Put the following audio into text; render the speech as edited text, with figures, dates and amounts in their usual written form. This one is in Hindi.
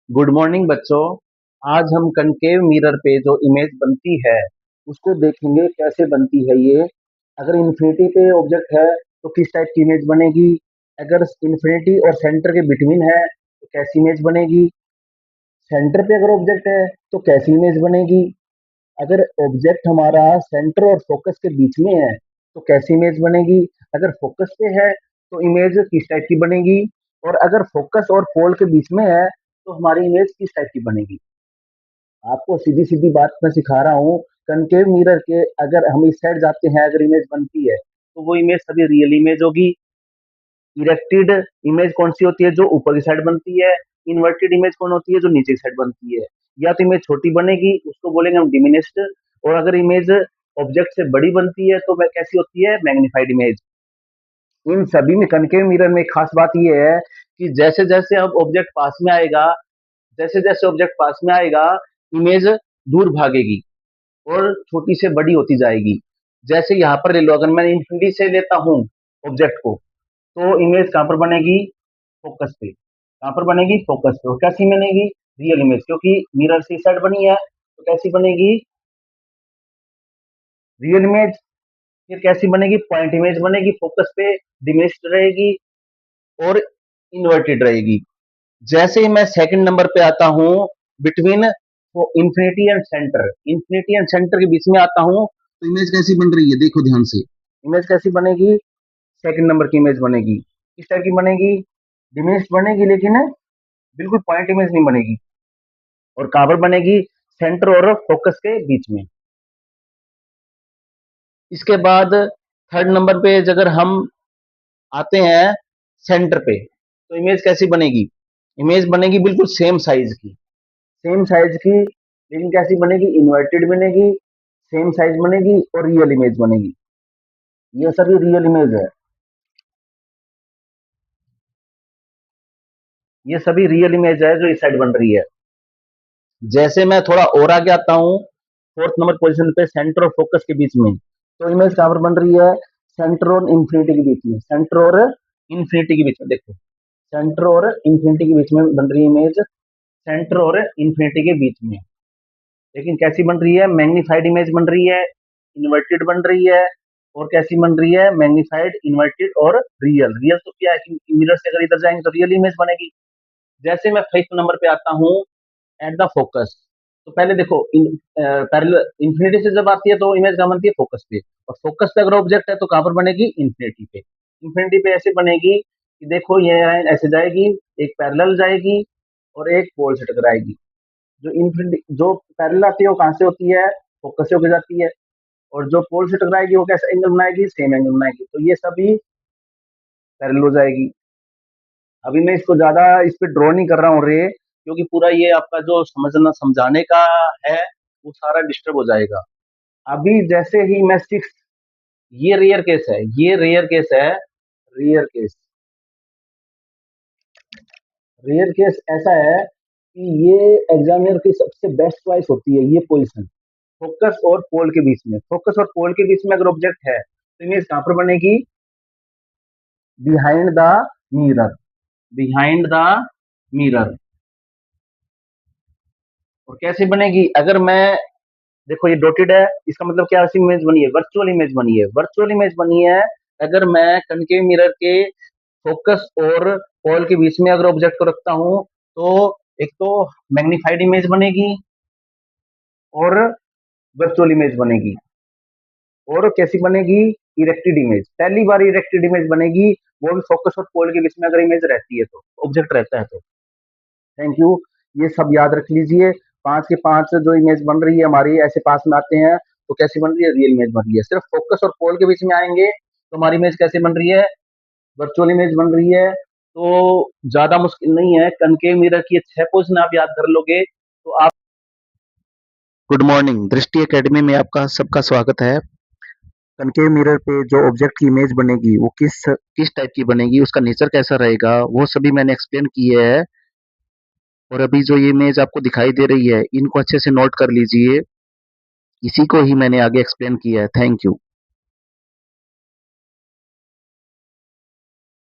गुड मॉर्निंग बच्चों। आज हम कनकेव मिरर पे जो इमेज बनती है उसको देखेंगे कैसे बनती है ये। अगर इन्फिनिटी पे ऑब्जेक्ट है तो किस टाइप की इमेज बनेगी। अगर इन्फिनिटी और सेंटर के बिटवीन है तो कैसी इमेज बनेगी। सेंटर पे अगर ऑब्जेक्ट है तो कैसी इमेज बनेगी। अगर ऑब्जेक्ट हमारा सेंटर और फोकस के बीच में है तो कैसी इमेज बनेगी। अगर फोकस पे है तो इमेज किस टाइप की बनेगी। और अगर फोकस और पोल के बीच में है तो हमारी इमेज किस टाइप की बनेगी। आपको सीधी सीधी बात मैं सिखा रहा हूँ। कनकेव मिरर के अगर हम इस साइड जाते हैं, अगर इमेज बनती है तो वो इमेज सभी रियल इमेज होगी। इरेक्टेड इमेज कौन सी होती है, जो ऊपर की साइड बनती है। इन्वर्टेड इमेज कौन होती है, जो नीचे की साइड बनती है। या तो इमेज छोटी बनेगी, उसको बोलेंगे हम डिमिनिश्ड। और अगर इमेज ऑब्जेक्ट से बड़ी बनती है तो वह कैसी होती है, मैग्नीफाइड इमेज। इन सभी में कनकेव मिरर में खास बात यह है कि जैसे जैसे अब ऑब्जेक्ट पास में आएगा, जैसे जैसे ऑब्जेक्ट पास में आएगा इमेज दूर भागेगी और छोटी से बड़ी होती जाएगी। जैसे यहाँ पर ले लो, अगर मैं इंफिनिटी से लेता हूँ ऑब्जेक्ट को तो इमेज कहाँ पर बनेगी, फोकस पे। कहाँ पर बनेगी, फोकस पे। और कैसी बनेगी, रियल इमेज, क्योंकि मिरर से साइड बनी है तो कैसी बनेगी, रियल इमेज। फिर कैसी बनेगी, पॉइंट इमेज बनेगी, फोकस पे डिमिनिश्ड रहेगी और इन्वर्टेड रहेगी। जैसे ही मैं सेकंड नंबर पे आता हूँ, between infinity and centre, infinity and centre के बीच में आता हूँ तो इमेज कैसी बन रही है, देखो ध्यान से। इमेज कैसी बनेगी, सेकंड नंबर की इमेज बनेगी। किस टाइप की बनेगी, डिमिनिश्ड बनेगी, लेकिन बिल्कुल पॉइंट इमेज नहीं बनेगी। और कहां पर बनेगी, सेंटर और फोकस के बीच में। इसके बाद थर्ड नंबर पे अगर हम आते हैं सेंटर पे तो इमेज कैसी बनेगी, इमेज बनेगी बिल्कुल सेम साइज की, सेम साइज की, लेकिन कैसी बनेगी, इन्वर्टेड बनेगी, सेम साइज बनेगी और रियल इमेज बनेगी। ये सभी रियल इमेज है, ये सभी रियल इमेज है जो इस साइड बन रही है। जैसे मैं थोड़ा और आगे आता हूँ, फोर्थ नंबर पोजीशन पे सेंटर और फोकस के बीच में, तो इमेज कहां पर बन रही है, सेंटर और इंफिनिटी के बीच में। सेंटर और इंफिनिटी के बीच में, देखो सेंटर और इंफिनिटी के बीच में बन रही है इमेज, सेंटर और इंफिनिटी के बीच में। लेकिन कैसी बन रही है, मैग्नीफाइड इमेज बन रही है, इन्वर्टेड बन रही है। और कैसी बन रही है, मैग्नीफाइड, इन्वर्टेड और रियल। रियल तो क्या है कि मिरर से अगर इधर जाएंगे तो रियल इमेज बनेगी। जैसे मैं फिफ्थ नंबर पे आता हूँ, एट द फोकस, तो पहले देखो पैरेलल इंफिनिटी से जब आती है तो इमेज कहाँ बनती है, फोकस पे। और फोकस पे अगर ऑब्जेक्ट है तो कहाँ पर बनेगी, इंफिनिटी पे। इंफिनिटी पे ऐसे बनेगी कि देखो ये ऐसे जाएगी, एक पैरेलल जाएगी और एक पोल से टकराएगी। जो इंफिनिटी जो पैरेलल आती है वो कहाँ से होती है, फोकस से होकर जाती है। और जो पोल से टकराएगी वो कैसा एंगल बनाएगी, सेम एंगल बनाएगी। तो ये सभी पैरेलल हो जाएगी। अभी मैं इसको ज्यादा इस पे ड्रॉ नहीं कर रहा हूँ रे, क्योंकि पूरा ये आपका जो समझना समझाने का है वो सारा डिस्टर्ब हो जाएगा। अभी जैसे ही मैं सिक्स, ये रेयर केस है, ये रेयर केस है, रेयर केस, रेयर केस ऐसा है कि ये एग्जामिनर की सबसे बेस्ट चॉइस होती है ये पोजीशन, फोकस और पोल के बीच में। फोकस और पोल के बीच में अगर ऑब्जेक्ट है तो इमेज कहां पर बनेगी, behind the mirror, behind the mirror. और कैसे बनेगी, अगर मैं, देखो ये डॉटेड है, इसका मतलब क्या, ऐसी इमेज बनी है, वर्चुअल इमेज बनी है, वर्चुअल इमेज बनी है। अगर मैं कनकेव मिरर के फोकस और पोल के बीच में अगर ऑब्जेक्ट को रखता हूं तो एक तो मैग्नीफाइड इमेज बनेगी और वर्चुअल इमेज बनेगी। और कैसी बनेगी, इरेक्टेड इमेज, पहली बार इरेक्टेड इमेज बनेगी, वो भी फोकस और पोल के बीच में अगर इमेज रहती है तो, ऑब्जेक्ट रहता है तो। थैंक यू, ये सब याद रख लीजिए। पांच के पांच जो इमेज बन रही है हमारी, ऐसे पास में आते हैं तो कैसी बन रही है, रियल इमेज बन रही है। सिर्फ फोकस और पोल के बीच में आएंगे तो हमारी इमेज कैसे बन रही है, वर्चुअल इमेज बन रही है। तो ज्यादा मुश्किल नहीं है, कनकेव मिरर की 6 पोजीशन आप याद कर लोगे तो आप। गुड मॉर्निंग, दृष्टि एकेडमी में आपका सबका स्वागत है। कनकेव मिरर पे जो ऑब्जेक्ट की इमेज बनेगी वो किस किस टाइप की बनेगी, उसका नेचर कैसा रहेगा, वो सभी मैंने एक्सप्लेन किए है। और अभी जो ये इमेज आपको दिखाई दे रही है, इनको अच्छे से नोट कर लीजिए। इसी को ही मैंने आगे एक्सप्लेन किया है। Thank you.